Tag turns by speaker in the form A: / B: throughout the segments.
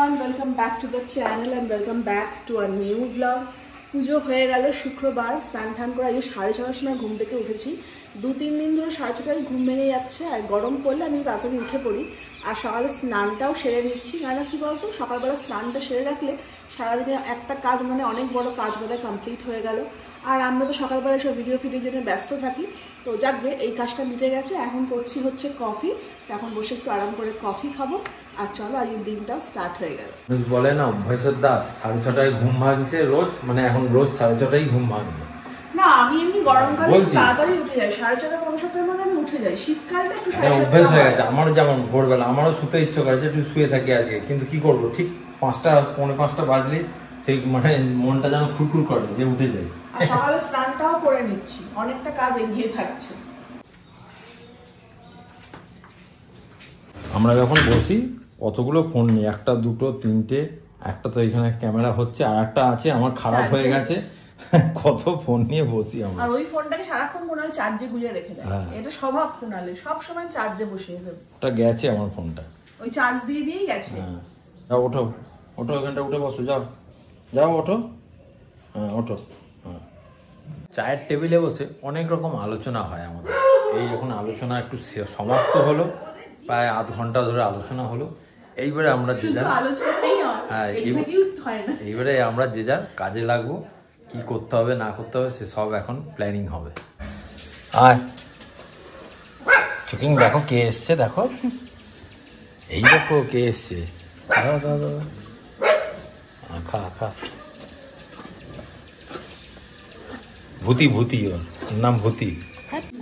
A: everyone, welcome back to the channel and welcome back to a new vlog. পুজো হয়ে গেল শুক্রবার, স্নান টান করে আজকে 6:30টার সময় ঘুম থেকে উঠেছি। 2-3 দিন ধরে 6:30টায় ঘুম ভেঙে যাচ্ছে, আর গরম পড়লে আমি তাড়াতাড়ি উঠে পড়ি। আর সকালে স্নানটাও সেরে নিচ্ছি, কেন কি বলতো, সকালবেলা স্নানটা সেরে রাখলে সারাদিনে একটা কাজ মানে অনেক বড় কাজ বোধহয় কমপ্লিট হয়ে গেল। আর আমরা তো সকালবেলা সব ভিডিও জন্য ব্যস্ত থাকি, তো যাকবে এই কাজটা মিটে গেছে। এখন করছি হচ্ছে কফি, এখন বসে একটু আরাম করে কফি খাবো। আর চলো আজকের দিনটা স্টার্ট হয়ে গেল।
B: বলে না ভয়েসের দাস 6:30টায় ঘুম ভাঙছে রোজ, মানে এখন রোজ 6:30টায় ঘুম ভাঙবে
A: না। আমি এমনি গরমকালে তাড়াতাড়ি উঠে যাই, 6:30 5:30টার মধ্যে আমি উঠে যাই। শীতকালটা একটু
B: অভ্যেস হয়ে গেছে আমারও, যেমন ভোরবেলা আমারও শুতে ইচ্ছে করে যে একটু শুয়ে থাকি আজকে, কিন্তু কি করবো, ঠিক 5টা পৌনে 5টা বাজলে সেই মানে মনটা যেন খুরখুর করে যে উঠে যাই।
A: আর সকালে স্নানটাও করে নিচ্ছি, অনেকটা কাজ এগিয়ে থাকছে।
B: আমরা যখন বসি কতগুলো ফোন নিই, 1টা 2টো 3টে, একটা তো এখানে ক্যামেরা হচ্ছে, আর একটা আছে আমার খারাপ হয়ে গেছে। কত ফোন নিয়ে বসি আমরা। আর
A: ওই ফোনটাকে সারাক্ষণ মনে হয় চার্জে গুজে রেখে দেয়, এটা স্বভাব কোনালে, সব সময় চার্জে বসিয়ে দেবে।
B: ওটা গেছে আমার ফোনটা,
A: ওই চার্জ দিয়ে দিয়েই গেছে।
B: যাও ওঠো ওঠো, এখানটা উঠে বসো, যাও যাও ওঠো, হ্যাঁ ওঠো। চায়ের টেবিলে বসে অনেক রকম আলোচনা হয় আমাদের। এই এখন আলোচনা একটু সমাপ্ত হলো, প্রায় আধ ঘন্টা ধরে আলোচনা হলো। এইবারে আমরা যে যার এইবারে আমরা যে যার কাজে লাগবো, কি করতে হবে না করতে হবে সে সব এখন প্ল্যানিং হবে। আয় চুকিং, দেখো কে এসছে, দেখো এই দেখো কে এসছে, খা খা। ভূতি ভূতি, ওর নাম ভূতি।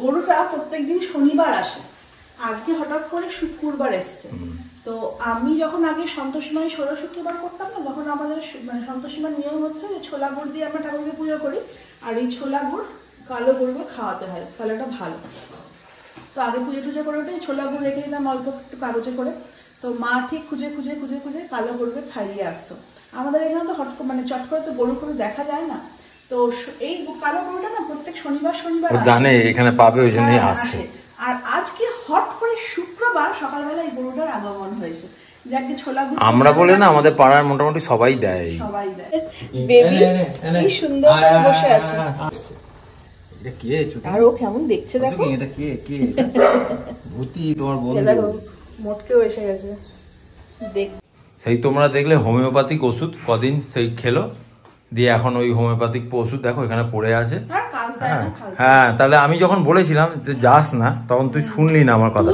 A: গরুটা প্রত্যেকদিন শনিবার আসে, আজকে হঠাৎ করে শুক্রবার এসছে। তো আমি যখন আগে সন্তোষীমায় 16 শুক্রবার করতাম না, তখন আমাদের মানে সন্তোষীমার নিয়ম হচ্ছে যে ছোলা গুড় দিয়ে আমরা ঠাকুরকে পুজো করি, আর এই ছোলা গুড় কালো গরুকে খাওয়াতে হয়, তাহলে এটা ভালো। তো আগে পুজো টুজো করে ওঠে ছোলা গুড় রেখে দিতাম অল্প একটু কাগজে করে। তো মা ঠিক খুঁজে খুঁজে খুঁজে খুঁজে কালো গরুকে খাইয়ে আসতো। আমাদের এখানে তো মানে চট করে তো গরু ফরু দেখা যায় না, তো এই কালো গরুটা না প্রত্যেক শনিবার
B: জানে এখানে পাবে, ওই জন্যই আসে।
A: আর আজকে হট করে শুক্রবার সকালবেলা এই গরুটার আগমন হয়েছে।
B: আমরা বলে না, আমাদের পাড়ার মোটামুটি সবাই দেয়,
A: সবাই দেয়। বেবি কি সুন্দর বসে আছে,
B: এটা কে?
A: আর ও কেমন দেখছে দেখো,
B: এটা কে? কে ভূতি? তোমার বন্ধু?
A: দেখো মোটকেও এসে গেছে। দেখ
B: সেই তোমরা দেখলে হোমিওপ্যাথিক ওষুধ কদিন সেই খেলো, দিয়ে এখন ওই হোমিওপ্যাথিক ওষুধ দেখো এখানে পড়ে আছে। হ্যাঁ, তাহলে আমি যখন বলেছিলাম যে যাস না, তখন তুই শুনলি না আমার কথা।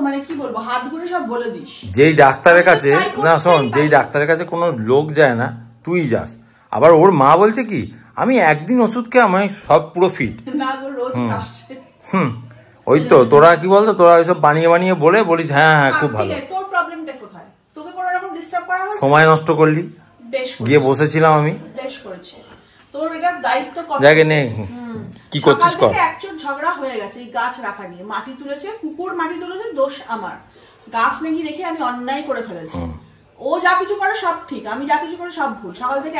A: মানে কি বলবো, হাত গুলো সব বলে দিস।
B: যেই ডাক্তারের কাছে না, শোন, যেই ডাক্তারের কাছে কোনো লোক যায় না, তুই যাস। আবার ওর মা বলছে কি, আমি একদিন ওষুধ খেয়ে আমি সব পুরো ফিট। ওই তো তোরা কি বলতো, তোরা ওইসব বানিয়ে বানিয়ে বলিস হ্যাঁ হ্যাঁ খুব ভালো।
A: তোর প্রবলেমটা কোথায়? তোকে কোনো রকম ডিস্টার্ব করা হয়েছে?
B: সময় নষ্ট করলি, গিয়ে বসেছিলাম আমি।
A: বেশ করেছি, তোর এটা দায়িত্ব কম।
B: জায়গা নেই, কি করছিস কর।
A: একচোট ঝগড়া হয়ে গেছে এই গাছ রাখা নিয়ে। মাটি তুলেছে, কুকুর মাটি তুলেছে, দোষ আমার। গাছ নাকি রেখে আমি অন্যায় করে ফেলেছি। ও যা কিছু করে সব ঠিক, আমি যা কিছু করে সব ভুল। সকাল থেকে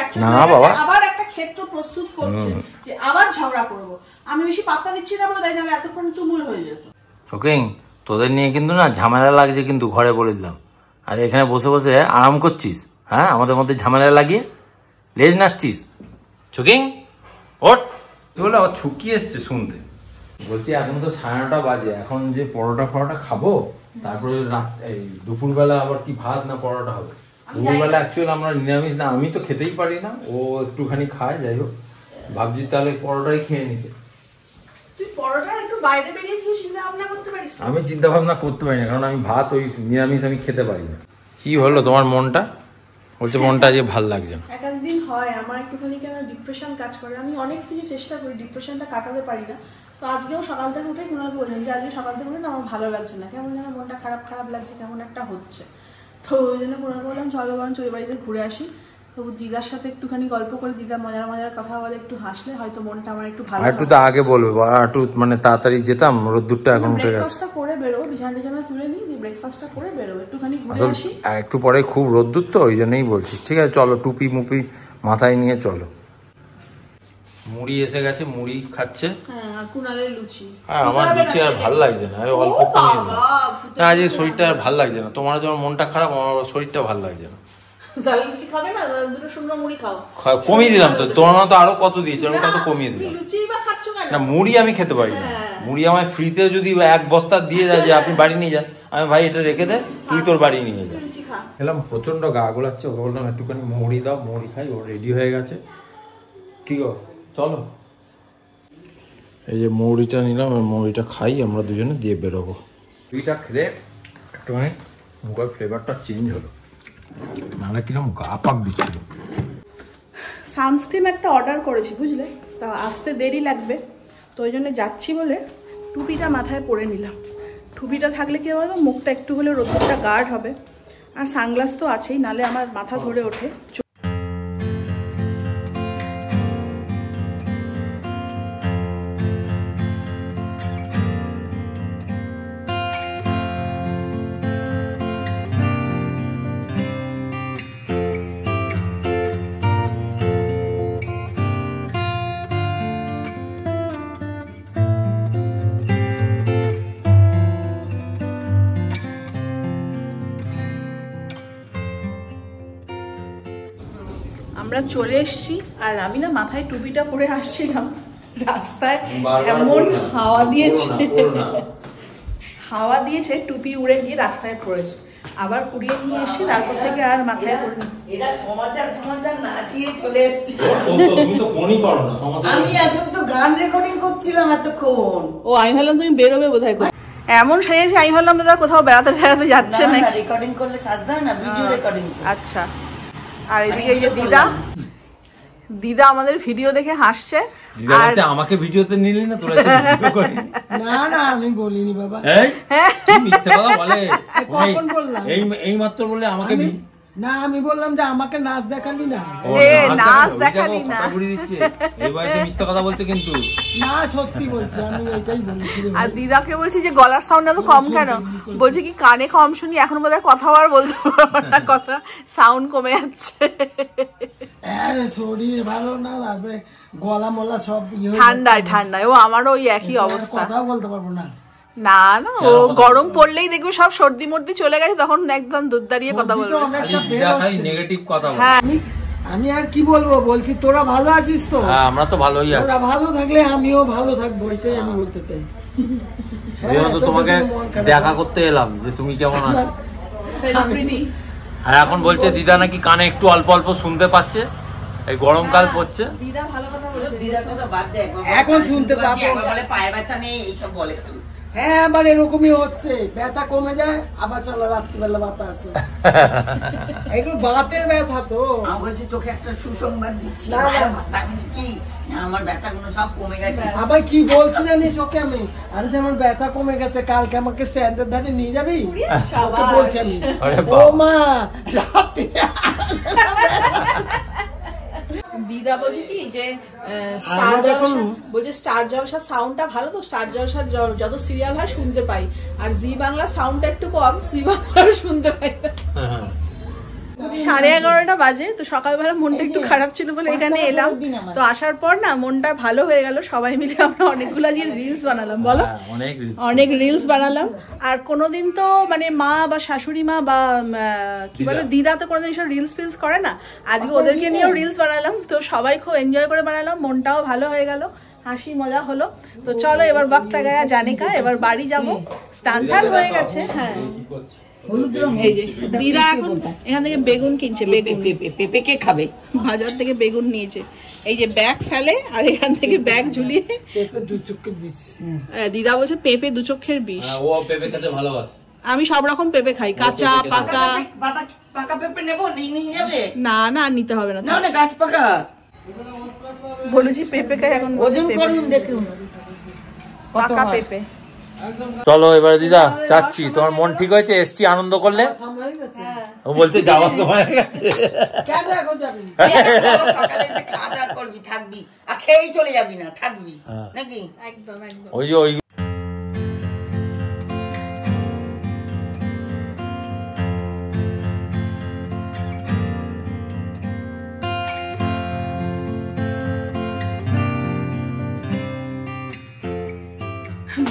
A: আবার একটা ক্ষেত্র প্রস্তুত করছে যে আবার ঝগড়া করব। আমি বেশি পাত্তা দিচ্ছি না বলে তাই না, এতক্ষণ তুমুল হয়ে যেত।
B: শোকিং, তোদের নিয়ে কিন্তু না ঝামেলা লাগছে, কিন্তু ঘরে বলে দিলাম। আর এখানে বসে বসে আরাম করছিস, হ্যাঁ, আমাদের মধ্যে ঝামেলা লাগিয়ে লেজ নাচছিস। শোকিং ওঠ, বলে আবার ছুকি এসছে শুনতে। বলছি এখন তো 9:30 বাজে, এখন যে পরোটা খাবো, তারপরে এই দুপুরবেলা আবার কি ভাত না পরোটা হবে? দুপুরবেলা অ্যাকচুয়ালি আমরা নিরামিষ না, আমি তো খেতেই পারি না, ও একটুখানি খায়, যাই হোক ভাবছি তাহলে পরোটাই খেয়ে নিতে। আমি চিন্তা ভাবনা করতে পারি না, কারণ আমি ভাত ওই নিরামিষ আমি খেতে পারি না। কি হলো তোমার মনটা? বলছে মনটা আজকে ভালো লাগছে না।
A: একদিন হয় আমার একটুখানি কেন ডিপ্রেশন কাজ করে, আমি অনেক কিছু চেষ্টা করি, ডিপ্রেশনটা কাটাতে পারি না। তো আজকেও সকাল থেকে উঠে কুনালকে বললেন যে আজকে সকাল থেকে উঠে না আমার ভালো লাগছে না, কেমন যেন মনটা খারাপ লাগছে, কেমন একটা হচ্ছে। তো ওই জন্য কুনালকে বললাম চলো বরঞ্চ ওই বাড়িতে ঘুরে আসি। তো দিদার সাথে একটুখানি গল্প করে, দিদা মজার কথা বলে, একটু হাসলে হয়তো মনটা আমার একটু ভালো।
B: একটু তো আগে বলবে, একটু মানে তাড়াতাড়ি যেতাম, রোদ্দুরটা এখন উঠে গেছে।
A: ব্রেকফাস্টটা করে বেরোবো, বিছানা তুলে নিই, ব্রেকফাস্টটা করে বেরোবো, একটুখানি ঘুরে আসি।
B: একটু পরে খুব রোদ্দুর, তো ওই জন্যই বলছি। ঠিক আছে চলো, টুপি মুপি মাথায় নিয়ে চলো। মুড়ি এসে গেছে, মুড়ি খাচ্ছে।
A: হ্যাঁ, আর কুনালের লুচি।
B: হ্যাঁ, আমার লুচি আর ভালো লাগছে না, অল্প কমিয়ে দিন। আজ এই শরীরটা আর ভালো লাগছে না, তোমার যখন মনটা খারাপ, আমার শরীরটা ভালো লাগছে না।
A: তাহলে লুচি খাবে না, দুটো শুকনো মুড়ি খাও।
B: কমিয়ে দিলাম তো, তোমার তো আরো কত দিয়েছে, আমি কত কমিয়ে দিলাম।
A: লুচি বা খাচ্ছ কেন?
B: না মুড়ি আমি খেতে পারি না, মুড়ি আমায় ফ্রিতে যদি এক বস্তা দিয়ে দেয় যে আপনি বাড়ি নিয়ে যান, আমি ভাই এটা রেখে দে, তুই তোর বাড়ি নিয়ে যা। এলাম প্রচন্ড গা গোলাচ্ছে, ওকে বললাম একটুখানি মুড়ি দাও, মুড়ি খাই, ও রেডি হয়ে গেছে। কি গো চলো, এই যে মুড়িটা নিলাম, মুড়িটা খাই আমরা দুজনে, দিয়ে বেরোবো। মুড়িটা খেলে একটুখানি মুখের ফ্লেভারটা চেঞ্জ হলো, নাহলে কিরকম গা পাক দিচ্ছিল।
A: সানস্ক্রিন একটা অর্ডার করেছি বুঝলে, তা আসতে দেরি লাগবে, তো ওই জন্য যাচ্ছি বলে টুপিটা মাথায় পরে নিলাম। টুপিটা থাকলে কি বলো, মুখটা একটু হলে রোদ্দুরটা গার্ড হবে, আর সানগ্লাস তো আছেই, নালে আমার মাথা ধরে ওঠে। আমরা চলে এসেছি, আর আমি না মাথায় টুপিটা পরে আসছিলাম, রাস্তায় এমন হাওয়া দিয়েছে টুপি উড়ে গিয়ে রাস্তায় পড়েছে, আবার কুড়িয়ে নিয়ে এসেছি, তারপর থেকে আর মাথায় পড়িনি।
C: এটা সমাচার না দিয়ে চলে এসেছি।
B: তুমি তো ফোনই করো না,
C: আমি এখন তো গান রেকর্ডিং করছিলাম এতক্ষণ।
A: ও আমি ভাবলাম তুমি বেরোবে বোধহয়, এমন সেজেছি আমি ভাবলাম দাদা কোথাও বেড়াতে যাচ্ছে না।
C: রেকর্ডিং করলে সাজতে হয় না, ভিডিও রেকর্ডিং।
A: আচ্ছা, আর এদিকে এই যে দিদা আমাদের ভিডিও দেখে হাসছে।
B: আর আমাকে ভিডিওতে নিলি না তোরা?
C: না আমি বলিনি বাবা।
B: এই মিথ্যে কথা বলে, কখন বললাম? এই মাত্র বলে আমাকে
C: না, আমি বললাম যে আমাকে নাচ দেখালি না।
A: নাচ দেখালি না,
B: এই বয়সে মিথ্যে কথা বলছে কিন্তু।
C: না সত্যি বলছি, আমি এটাই বলেছি।
A: আর দিদাকে বলছি যে গলার সাউন্ড এত কম কেন, বলছে কি কানে কম শুনি, এখন বোধহয় কথা আর বলতে পারবো না, কথা সাউন্ড কমে যাচ্ছে।
C: আরে শরীর ভালো না, তারপরে গলা মলা সব
A: ঠান্ডায় ও আমারও ওই একই অবস্থা,
C: কথা বলতে পারবো না।
A: না ও গরম পড়লেই দেখবে সব সর্দি মর্দি চলে গেছে, তখন একদম দুধ দাঁড়িয়ে কথা বলবে।
C: আমি আর কি বলবো, বলছি তোরা ভালো আছিস তো?
B: আমরা তো ভালোই আছি,
C: তোরা ভালো থাকলে আমিও ভালো থাকবো, এটাই আমি বলতে চাই।
B: তোমাকে দেখা করতে এলাম যে তুমি কেমন আছো। আর এখন বলছে দিদা নাকি কানে একটু অল্প অল্প শুনতে পাচ্ছে, এই গরমকাল পড়ছে।
A: দিদা ভালো কথা বলছে,
C: দিদার কথা বাদ দে, এখন শুনতে পাবো, বলে পায়ে ব্যথা নেই এইসব বলে খালি। হ্যাঁ আবার এরকমই হচ্ছে, ব্যথা কমে যায় আবার চলো রাত্রিবেলা ব্যথা আসে। এগুলো বাতের ব্যথা তো। আমি বলছি তোকে একটা সুসংবাদ দিচ্ছি, কি আমার ব্যথা গুলো সব কমে গেছে। আবার কি বলছি জানিস ওকে, আমি আমার ব্যথা কমে গেছে, কালকে আমাকে স্ট্যান্ডের ধারে নিয়ে যাবি? বলছি আমি, ও মা রাতে।
A: দিদা বলছে কি যে স্টার জলসা সাউন্ডটা ভালো তো, স্টার জলসার যত সিরিয়াল হয় শুনতে পাই, আর জি বাংলা সাউন্ডটা একটু কম, জি বাংলা শুনতে পাই না। 11:30 বাজে, তো সকালবেলা মনটা একটু খারাপ ছিল বলে এখানে এলাম, তো আসার পর না মনটা ভালো হয়ে গেল। সবাই মিলে আমরা অনেকগুলো যে রিলস বানালাম, বলো অনেক রিলস বানালাম। আর কোনোদিন তো মানে মা বা শাশুড়ি মা বা কি বলে দিদা তো কোনোদিন সব রিলস ফিলস করে না, আজকে ওদেরকে নিয়েও রিলস বানালাম, তো সবাই খুব এনজয় করে বানালাম, মনটাও ভালো হয়ে গেল, হাসি মজা হলো। তো চলো এবার বক্তা গায়া জানে কা, এবার বাড়ি যাবো, স্নান টান হয়ে গেছে। হ্যাঁ এই যে দিদা এখন এখান থেকে বেগুন কিনছে, পেঁপে কে খাবে, বাজার থেকে বেগুন নিয়েছে, এই যে ব্যাগ ফেলে আর এখান থেকে ব্যাগ ঝুলিয়ে। দিদা বলছে পেঁপে 2 চোখের বিষ।
B: ও পেঁপে খেতে ভালোবাসে,
A: আমি সব রকম পেঁপে খাই, কাঁচা পাকা।
C: পাকা পেঁপে নেবো, নিয়ে যাবে?
A: না না নিতে হবে না,
C: না গাছ পাকা
A: বলেছি পেঁপে খাই এখন,
C: ওজন করুন দেখুন
A: পাকা পেঁপে।
B: চলো এবারে দিদা যাচ্ছি, তোমার মন ঠিক হয়েছে, এসছি আনন্দ করলে? ও বলছে যাওয়ার সময় হয়ে গেছে।
C: কেন এখন যাবি? সকালে এসে খাওয়া দাওয়া করবি, থাকবি, আর খেয়েই চলে যাবি না, থাকবি নাকি?
A: একদম একদম।
B: ওই যে ওই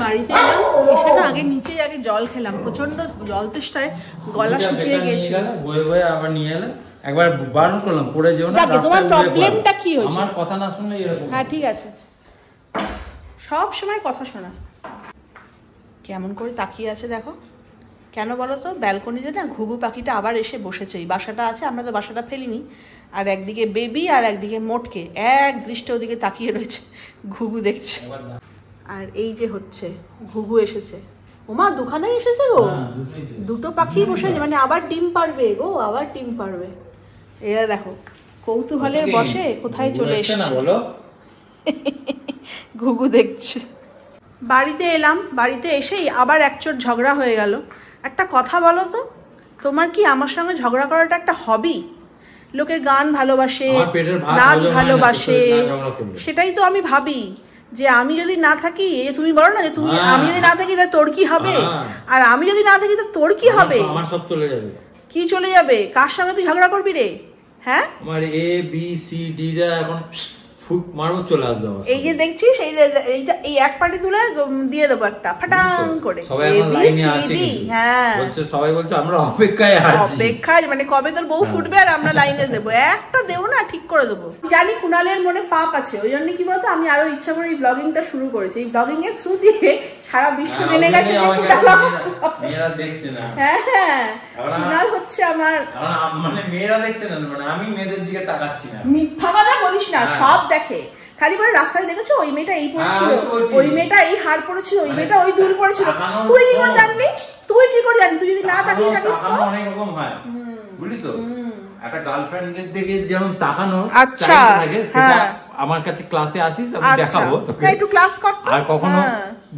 A: বাড়িতে এলাম, এসে না আগে নিচে আগে জল খেলাম, প্রচন্ড জল তেষ্টায় গলা শুকিয়ে গেছিল।
B: বয়ে বয়ে আবার নিয়ে এলে, একবার বারণ করলাম পড়ে যেও না।
A: তোমার প্রবলেমটা কি হয়েছে?
B: আমার কথা না শুনলে এরকম।
A: হ্যাঁ ঠিক আছে, সব সময় কথা শোনা। কেমন করে তাকিয়ে আছে দেখো। কেন বলো তো? ব্যালকনিতে না ঘুঘু পাখিটা আবার এসে বসেছে। এই বাসাটা আছে, আমরা তো বাসাটা ফেলিনি। আর একদিকে বেবি আর একদিকে মোটকে এক দৃষ্টে ওদিকে তাকিয়ে রয়েছে, ঘুঘু দেখছে। আর এই যে হচ্ছে ঘুঘু এসেছে। ওমা দুখানেই এসেছে গো, দুটো পাখি বসেছে, মানে আবার ডিম পারবে গো, আবার ডিম পারবে। এরা দেখো কৌতূহলের বসে কোথায় চলে এসেছে, ঘুঘু দেখছে। বাড়িতে এলাম, বাড়িতে এসেই আবার একচোট ঝগড়া হয়ে গেল। একটা কথা বলো তো, তোমার কি আমার সঙ্গে ঝগড়া করাটা একটা হবি? লোকে গান ভালোবাসে, নাচ ভালোবাসে, সেটাই তো আমি ভাবি যে আমি যদি না থাকি, তুমি বলো না যে তুমি, আমি যদি না থাকি তাহলে তোর কি হবে, আর আমি যদি না থাকি তাহলে তোর কি হবে?
B: আমার সব চলে যাবে। কি
A: চলে যাবে? কার সঙ্গে তুই ঝগড়া করবি রে? হ্যাঁ,
B: আমার এ বি সি ডি রা এখন ফুক মারবো চলে আসবে।
A: এই যে দেখছিস, এই এক পাটি তুলে দিয়ে দেবো একটা ফাটাং করে।
B: সবাই এখন লাইনে আছে। হ্যাঁ বলছে, সবাই বলছে আমরা অপেক্ষায় আছি।
A: অপেক্ষায় মানে কবে তোর বউ ফুটবে আর আমরা লাইনে দেবো। একটা দেবো না, ঠিক করে দেবো। জানি কুণালের মনে পাপ আছে, ওই জন্য কি বলতো আমি আরো ইচ্ছা করে এই ব্লগিংটা শুরু করেছি। এই ব্লগিং এর থ্রু দিয়ে সারা বিশ্ব জেনে গেছে
B: মেয়েরা দেখছে না।
A: হ্যাঁ কুণাল হচ্ছে আমার,
B: মানে মেয়েরা দেখছে না, মানে আমি মেয়েদের দিকে তাকাচ্ছি না।
A: মিথ্যা কথা বলিস না, সব দেখে। খালি করে রাস্তায় দেখেছো ওই মেয়েটা এই পড়েছিল, ওই মেয়েটা এই হার পড়েছিল, ওই মেয়েটা ওই দুল পড়েছিল। তুই কি করে জানবি? তুই কি করে জানবি? তুই যদি না তাকিয়ে থাকিস তো
B: অনেক রকম হয়, বুঝলি তো। একটা গার্লফ্রেন্ডের দিকে যেমন তাকানো
A: আচ্ছা
B: থাকে, সেটা আমার কাছে ক্লাসে আসিস, আমি দেখাবো তোকে,
A: একটু ক্লাস কর।
B: আর কখনো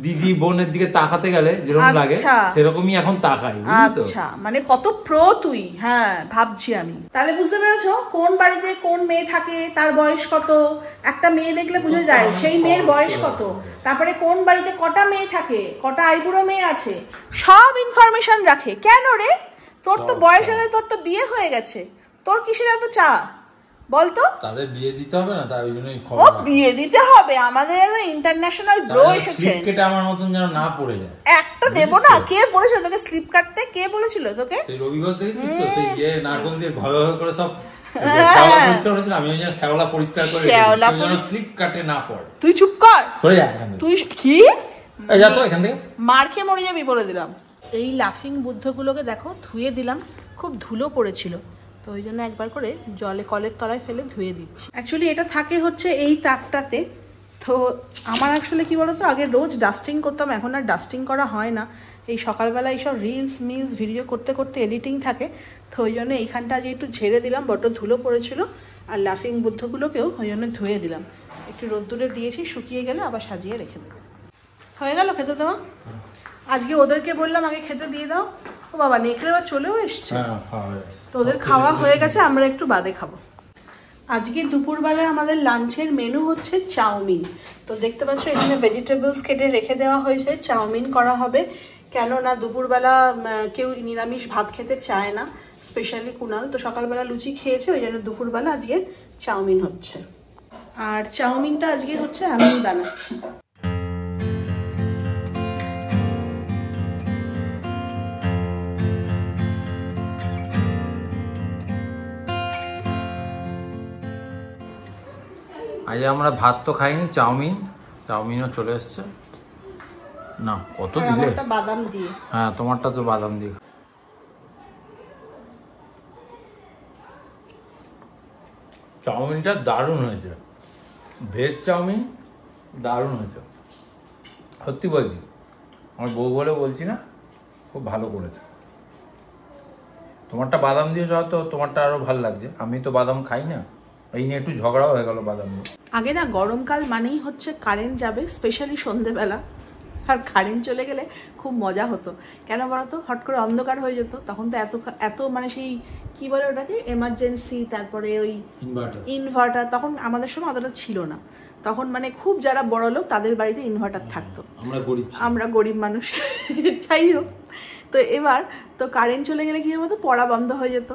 B: দিদি বোনের দিকে তাকাতে গেলে যেরকম লাগে সেরকমই এখন তাকাই, বুঝলি তো।
A: আচ্ছা মানে কত প্রো তুই। হ্যাঁ ভাবছি আমি। তাহলে বুঝতে পেরেছো কোন বাড়িতে কোন মেয়ে থাকে, তার বয়স কত। একটা মেয়ে দেখলে বুঝে যায় সেই মেয়ের বয়স কত, তারপরে কোন বাড়িতে কটা মেয়ে থাকে, কটা আইবুড়ো মেয়ে আছে, সব ইনফরমেশন রাখে। কেন রে? তোর তো বয়স হয়ে, তোর তো বিয়ে হয়ে গেছে, তোর কিসের এত চা বলতো?
B: তাদের বিয়ে দিতে হবে না, তাই ওই জন্যই খবর।
A: ও বিয়ে দিতে হবে? আমাদের ইন্টারন্যাশনাল ব্রো এসেছে,
B: স্লিপ কেটে আমার মতন যেন না পড়ে যায়।
A: একটা দেবো না। কে বলেছিল তোকে স্লিপ কাটতে? কে বলেছিল তোকে?
B: সেই রবি ঘোষ দেখেছিস তো, সেই ইয়ে নারকল দিয়ে ঘর ঘর করে সব শ্যাওলা পরিষ্কার হয়েছিল। আমি ওই জন্য শ্যাওলা পরিষ্কার করে যেন স্লিপ কাটে না পড়ে।
A: তুই চুপ কর,
B: চলে যা এখান থেকে।
A: তুই কি
B: যা তো এখান থেকে,
A: মার খেয়ে মরে যাবি বলে দিলাম। এই লাফিং বুদ্ধগুলোকে দেখো ধুয়ে দিলাম, খুব ধুলো পড়েছিল, তো ওই জন্য একবার করে জলে কলের তলায় ফেলে ধুয়ে দিচ্ছি। অ্যাকচুয়ালি এটা থাকে হচ্ছে এই তাকটাতে। তো আমার আসলে কি বলতো, আগে রোজ ডাস্টিং করতাম, এখন আর ডাস্টিং করা হয় না। এই সকালবেলা এইসব রিলস মিলস ভিডিও করতে করতে এডিটিং থাকে, তো ওই জন্য এইখানটা আজ একটু ঝেড়ে দিলাম, বড্ড ধুলো পড়েছিল। আর লাফিং বুদ্ধগুলোকেও ওই জন্য ধুয়ে দিলাম, একটু রোদ্দুরে দিয়েছি, শুকিয়ে গেলে আবার সাজিয়ে রেখে দেবো। হয়ে গেল খেতে দেওয়া। আজকে ওদেরকে বললাম আগে খেতে দিয়ে দাও। ও বাবা নেকড়ে আবার চলেও এসছে। তো ওদের খাওয়া হয়ে গেছে, আমরা একটু বাদে খাবো। আজকে দুপুরবেলায় আমাদের লাঞ্চের মেনু হচ্ছে চাউমিন। তো দেখতে পাচ্ছ এখানে ভেজিটেবলস কেটে রেখে দেওয়া হয়েছে, চাউমিন করা হবে। কেননা দুপুরবেলা কেউ নিরামিষ ভাত খেতে চায় না, স্পেশালি কুণাল। তো সকালবেলা লুচি খেয়েছে, ওই জন্য দুপুরবেলা আজকে চাউমিন হচ্ছে। আর চাউমিনটা আজকে হচ্ছে আমি বানাচ্ছি।
B: আজ আমরা ভাত তো খাইনি, চাউমিনও চলে এসছে। না কত দিলে?
A: বাদাম দিয়ে।
B: হ্যাঁ তোমারটা তো বাদাম দিয়ে। চাউমিনটা দারুণ হয়েছে, ভেজ চাউমিন দারুণ হয়েছে, সত্যি বলছি। আমার বউ বলে বলছি না, খুব ভালো করেছে। তোমারটা বাদাম দিয়েছ, হয়তো তোমারটা আরো ভালো লাগছে। আমি তো বাদাম খাই না, এই নিয়ে একটু ঝগড়া হয়ে গেল বাদাম নিয়ে।
A: আগে না গরমকাল মানেই হচ্ছে কারেন্ট যাবে, স্পেশালি সন্ধেবেলা। আর কারেন্ট চলে গেলে খুব মজা হতো। কেন বলতো, হট করে অন্ধকার হয়ে যেত। তখন তো এত মানে সেই কি বলে ওটাকে, এমার্জেন্সি, তারপরে ওই ইনভার্টার তখন আমাদের সময় অতটা ছিল না। তখন মানে খুব যারা বড় লোক তাদের বাড়িতে ইনভার্টার থাকতো, আমরা গরিব মানুষ। যাই হোক, তো এবার তো কারেন্ট চলে গেলে কি হতো, পড়া বন্ধ হয়ে যেত।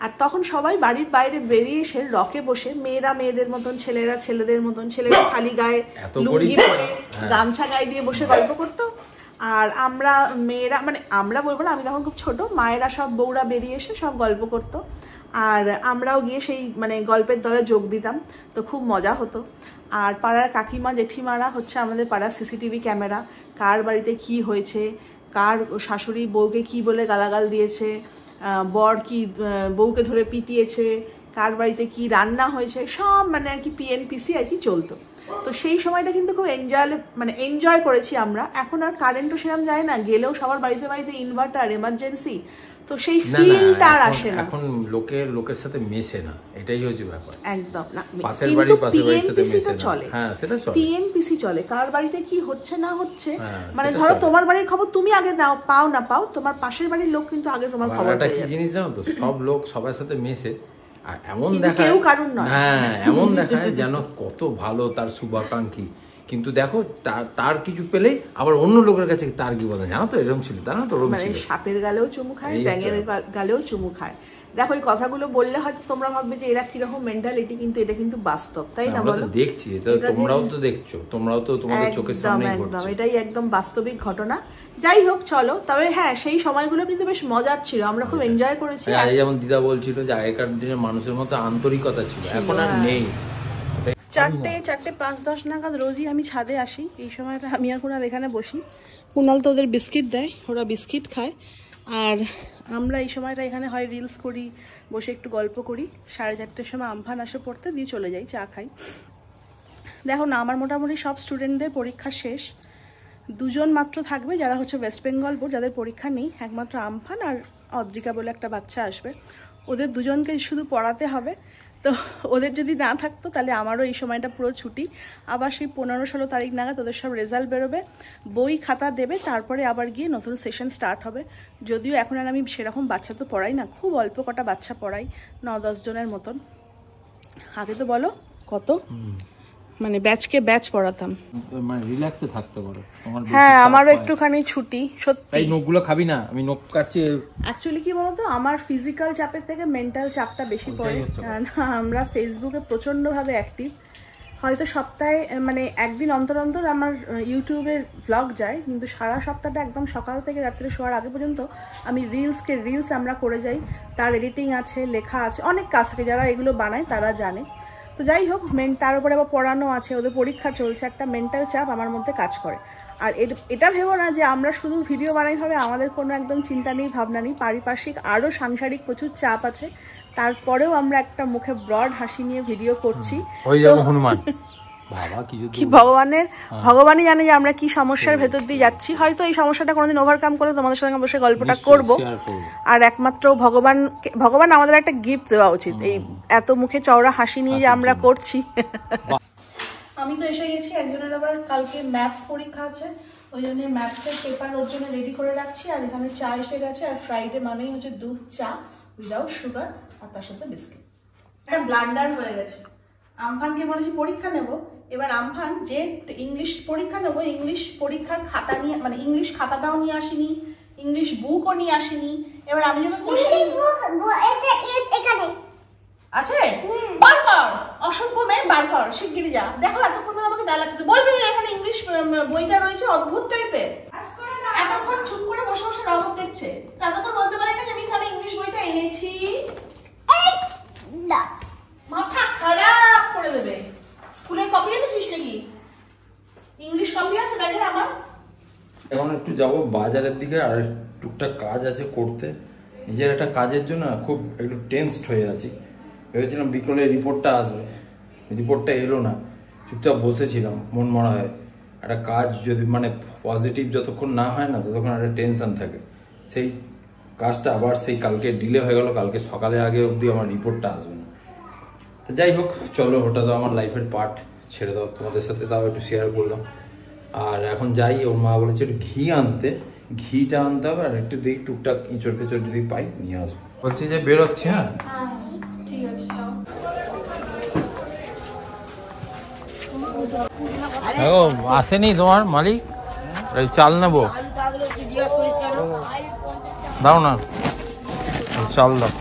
A: আর তখন সবাই বাড়ির বাইরে বেরিয়ে এসে রকে বসে, মেয়েরা মেয়েদের মতন, ছেলেরা ছেলেদের মতন, ছেলেরা খালি গায়ে লুঙ্গি পরে গামছা গায়ে দিয়ে বসে গল্প করতো। আর আমরা মেয়েরা, মানে আমরা বলবো না, আমি তখন খুব ছোট, মায়েরা সব বউরা বেরিয়ে এসে সব গল্প করতো। আর আমরাও গিয়ে সেই মানে গল্পের দলে যোগ দিতাম, তো খুব মজা হতো। আর পাড়ার কাকিমা জেঠিমারা হচ্ছে আমাদের পাড়ার সিসিটিভি ক্যামেরা, কার বাড়িতে কি হয়েছে, কার শাশুড়ি বউকে কি বলে গালাগাল দিয়েছে, বর কি বউকে ধরে পিটিয়েছে, কার বাড়িতে কি রান্না হয়েছে, সব মানে আর কি পিএনপিসি আর কি চলতো। তো সেই সময়টা কিন্তু খুব এনজয় করেছি আমরা। এখন আর কারেন্টও সেরকম যায় না, গেলেও সবার বাড়িতে বাড়িতে ইনভার্টার, এমার্জেন্সি, তো সেই ফিলটা আর আসে না।
B: এখন লোকের সাথে মেশে না, এটাই হচ্ছে ব্যাপার।
A: একদম না,
B: পাশের বাড়ির সাথে মেশে না।
A: চলে,
B: হ্যাঁ সেটা চলে,
A: পিএনপিসি চলে, কার বাড়িতে কি হচ্ছে না হচ্ছে, মানে ধরো তোমার বাড়ির খবর তুমি আগে নাও, পাও না পাও, তোমার পাশের বাড়ির লোক কিন্তু আগে তোমার খবরটা।
B: কি জিনিস জানো তো, সব লোক সবার সাথে মেশে, আর এমন দেখায়
A: কেউ কারণ নয়,
B: হ্যাঁ এমন দেখায় যেন কত ভালো তার শুভাকাঙ্ক্ষী, কিন্তু দেখো তার কিছু পেলেই আবার অন্য লোকের কাছে তার কি বলে, জানো তো এরকম ছিল, জানো তো ওরকম ছিল।
A: সাপের গালেও চুমু খায়, ব্যাঙের গালেও চুমু খায়। দেখো এই কথাগুলো বললে হয়তো তোমরা ভাববে যে এরা কিরকম মেন্টালিটি, কিন্তু এটা কিন্তু বাস্তব, তাই না বলো?
B: দেখছি, এটা তোমরাও তো দেখছো, তোমরাও তো তোমাদের চোখের সামনেই ঘটছে,
A: এটাই একদম বাস্তবিক ঘটনা। যাই হোক চলো, তবে হ্যাঁ সেই সময়গুলো কিন্তু বেশ মজার ছিল, আমরা খুব এনজয় করেছি।
B: আজ যেমন দিদা বলছিল যে আগেকার দিনের মানুষের মতো আন্তরিকতা ছিল, এখন আর নেই।
A: 4:05-10 নাগাদ রোজই আমি ছাদে আসি, এই সময়টা আমি আর কুণাল এখানে বসি। কুণাল তো ওদের বিস্কিট দেয়, ওরা বিস্কিট খায়, আর আমরা এই সময়টা এখানে হয় রিলস করি, বসে একটু গল্প করি। 4:30টার সময় আমফান আসে পড়তে, দিয়ে চলে যাই, চা খাই। দেখো না, আমার মোটামুটি সব স্টুডেন্টদের পরীক্ষা শেষ, 2 জন মাত্র থাকবে যারা হচ্ছে ওয়েস্ট বেঙ্গল বোর্ড, যাদের পরীক্ষা নেই, একমাত্র আমফান আর অদ্রিকা বলে একটা বাচ্চা আসবে। ওদের 2 জনকে শুধু পড়াতে হবে, তো ওদের যদি না থাকতো তাহলে আমারও এই সময়টা পুরো ছুটি। আবার সেই 15-16 তারিখ নাগাদ ওদের সব রেজাল্ট বেরোবে, বই খাতা দেবে, তারপরে আবার গিয়ে নতুন সেশন স্টার্ট হবে। যদিও এখন আর আমি সেরকম বাচ্চা তো পড়াই না, খুব অল্প কটা বাচ্চা পড়াই, 9-10 জনের মতন। আগে তো বলো কত মানে ব্যাচকে ব্যাচ পড়াতাম,
B: মানে রিল্যাক্সে থাকতে পারো।
A: হ্যাঁ আমারও একটুখানি ছুটি, সত্যি।
B: এই নখগুলো খাবি না, আমি নখ কাটছি।
A: অ্যাকচুয়ালি কি বলতো, আমার ফিজিক্যাল চাপের থেকে মেন্টাল চাপটা বেশি পড়ে। আমরা ফেসবুকে প্রচণ্ডভাবে অ্যাক্টিভ, হয়তো সপ্তাহে মানে একদিন অন্তর অন্তর আমার ইউটিউবের ব্লগ যায়, কিন্তু সারা সপ্তাহটা একদম সকাল থেকে রাত্রে শোয়ার আগে পর্যন্ত আমি রিলস আমরা করে যাই। তার এডিটিং আছে, লেখা আছে, অনেক কাজ থাকে, যারা এগুলো বানায় তারা জানে। তো যাই হোক, তার উপরে আবার পড়ানো আছে, ওদের পরীক্ষা চলছে, একটা মেন্টাল চাপ আমার মধ্যে কাজ করে। আর এটা ভেবো না যে আমরা শুধু ভিডিও বানাই হবে, আমাদের কোনো একদম চিন্তা নেই, ভাবনা নেই, পারিপার্শ্বিক আরও সাংসারিক প্রচুর চাপ আছে, তারপরেও আমরা একটা মুখে ব্রড হাসি নিয়ে ভিডিও করছি।
B: হনুমান
A: কি ভগবানই জানে যে আমরা কি সমস্যার ভেতর দিয়ে যাচ্ছি। হয়তো এই সমস্যাটা কোনোদিন ওভারকাম করে তোমাদের সঙ্গে বসে গল্পটা করব। আর একমাত্র ভগবান আমাদের একটা গিফট দেওয়া উচিত, এই এত মুখে চওড়া হাসি নিয়ে যে আমরা করছি। আমি তো এসে গেছি, একজনের আবার কালকে ম্যাথস পরীক্ষা আছে, ওই জন্য ম্যাথসের পেপার ওর জন্য রেডি করে রাখছি। আর এখানে চা এসে গেছে, আর ফ্রাইডে মানেই হচ্ছে দুধ চা উইদাউট সুগার, আর তার সাথে বিস্কিট। একটা ব্লান্ডার হয়ে গেছে। আমফানকে বলেছি পরীক্ষা নেব, এবার আমফান যে ইংলিশ পরীক্ষা নেবো, ইংলিশ পরীক্ষার খাতা নিয়ে, মানে ইংলিশ খাতাটাও নিয়ে আসিনি, ইংলিশ বুকও নিয়ে আসিনি। এবার আমি যখন আছে বার কর, অসভ্য মেয়ে বার কর, শিগগিরি যা। দেখো এতক্ষণ ধরে আমাকে জ্বালাচ্ছে, বলবি এখানে ইংলিশ বইটা রয়েছে অদ্ভুত টাইপের, এতক্ষণ চুপ করে বসে বসে রবট দেখছে, এতক্ষণ বলতে পারি না যে মিস আমি ইংলিশ বইটা এনেছি। মাথা খারাপ করে দেবে। স্কুলের কপি এনেছিস নাকি? ইংলিশ কপি আছে ব্যাগে আমার।
B: এখন একটু যাবো বাজারের দিকে, আর টুকটাক কাজ আছে করতে, নিজের একটা কাজের জন্য খুব একটু টেনসড হয়ে আছি। ভেবেছিলাম বিকেলে রিপোর্টটা আসবে, রিপোর্টটা এলো না, চুপচাপ বসেছিলাম মন মরা হয়। একটা কাজ যদি মানে পজিটিভ যতক্ষণ না হয় না, ততক্ষণ একটা টেনশন থাকে। সেই কাজটা আবার সেই কালকে ডিলে হয়ে গেল, কালকে সকালে আগে অবধি আমার রিপোর্টটা আসবে না। তো যাই হোক চলো, ওটা তো আমার লাইফের পার্ট, ছেড়ে দাও, তোমাদের সাথে তাও একটু শেয়ার করলাম। আর এখন যাই, ওর মা বলেছে একটু ঘি আনতে, ঘিটা আনতে হবে, আর একটু দেখি টুকটাক ইঁচড় ফেঁচড় যদি পাই নিয়ে আসবো। বলছি যে বেরোচ্ছি। হ্যাঁ
A: ঠিক আছে।
B: আসেনি তোমার মালিক? এই চাল নেবো, দাও না চাল দাও।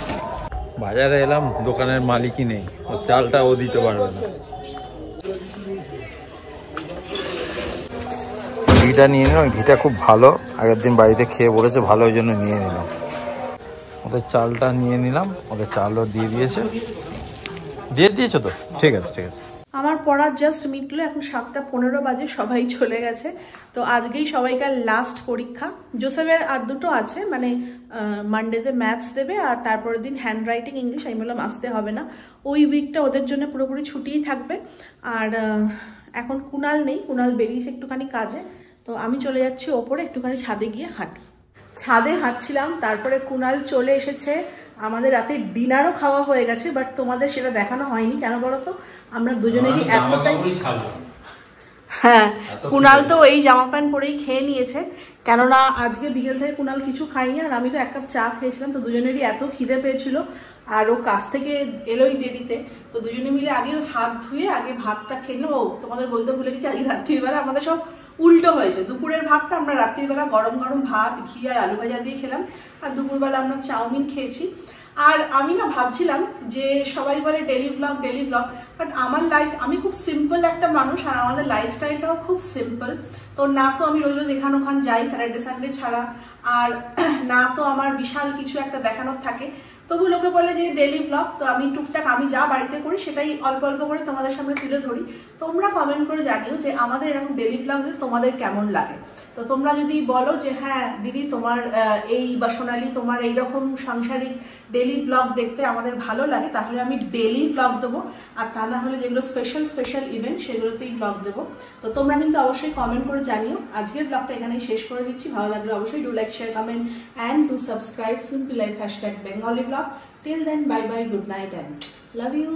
B: বাজারে এলাম, দোকানের মালিকই নেই, ও চালটা ও দিতে পারবে না। ঘিটা নিয়ে নিলাম, ঘিটা খুব ভালো, আগের দিন বাড়িতে খেয়ে বলেছে ভালো, ওই জন্য নিয়ে নিলাম। ওদের চালটা নিয়ে নিলাম, ওদের চালও দিয়ে দিয়েছো তো? ঠিক আছে ঠিক আছে।
A: আমার পড়া জাস্ট মিটলো, এখন 7:15 বাজে, সবাই চলে গেছে। তো আজকেই সবাইকার লাস্ট পরীক্ষা। জোসেফের আর দুটো আছে, মানে মানডেতে ম্যাথস দেবে আর তারপরের দিন হ্যান্ড রাইটিং ইংলিশ। আমি বললাম আসতে হবে না, ওই উইকটা ওদের জন্য পুরোপুরি ছুটিই থাকবে। আর এখন কুনাল নেই, কুনাল বেরিয়েছে একটুখানি কাজে। তো আমি চলে যাচ্ছি ওপরে, একটুখানি ছাদে গিয়ে হাঁটি। ছাদে হাঁটছিলাম, তারপরে কুনাল চলে এসেছে। আমাদের রাতে ডিনারও খাওয়া হয়ে গেছে, বাট তোমাদের সেটা দেখানো হয়নি। কেন বলো তো, আমরা দুজনেরই এতটাই, হ্যাঁ কুনাল তো এই জামা প্যান্ট পরেই খেয়ে নিয়েছে, কেননা আজকে বিকেল থেকে কুনাল কিছু খাইনি আর আমি তো 1 কাপ চা খেয়েছিলাম। তো দুজনেরই এত খিদে পেয়েছিল, আর ও কাছ থেকে এলোই দেরিতে। তো দুজনে মিলে আগে হাত ধুয়ে আগে ভাতটা খেলাম। ও তোমাদের বলতে ভুলে গেছি, আজকে রাত্রিবেলা আমাদের সব উল্টো হয়েছে। দুপুরের ভাতটা আমরা রাত্রিবেলা গরম গরম ভাত, ঘি আর আলু ভাজা দিয়ে খেলাম, আর দুপুরবেলা আমরা চাউমিন খেয়েছি। আর আমি না ভাবছিলাম যে সবাই বলে ডেলি ব্লগ, বাট আমার লাইফ, আমি খুব সিম্পল একটা মানুষ, আর আমাদের লাইফস্টাইলটাও খুব সিম্পল। তো না তো আমি রোজ এখান ওখান যাই স্যাটারডে সানডে ছাড়া, আর না তো আমার বিশাল কিছু একটা দেখানোর থাকে। তবু লোকে বলে যে ডেলি ব্লগ, তো আমি টুকটাক আমি যা বাড়িতে করি সেটাই অল্প অল্প করে তোমাদের সামনে তুলে ধরি। তোমরা কমেন্ট করে জানিও যে আমাদের এরকম ডেলি ব্লগ তোমাদের কেমন লাগে। তো তোমরা যদি বলো যে হ্যাঁ দিদি তোমার এই বা সোনালি তোমার এইরকম সাংসারিক ডেলি ব্লগ দেখতে আমাদের ভালো লাগে, তাহলে আমি ডেলি ব্লগ দেবো। আর তা না হলে যেগুলো স্পেশাল ইভেন্ট সেগুলোতেই ব্লগ দেবো। তো তোমরা কিন্তু অবশ্যই কমেন্ট করে জানিও। আজকের ব্লগটা এখানেই শেষ করে দিচ্ছি। ভালো লাগলে অবশ্যই do like, share, comment and do subscribe simply life #bengali vlog. Till then, bye bye, good night and love you.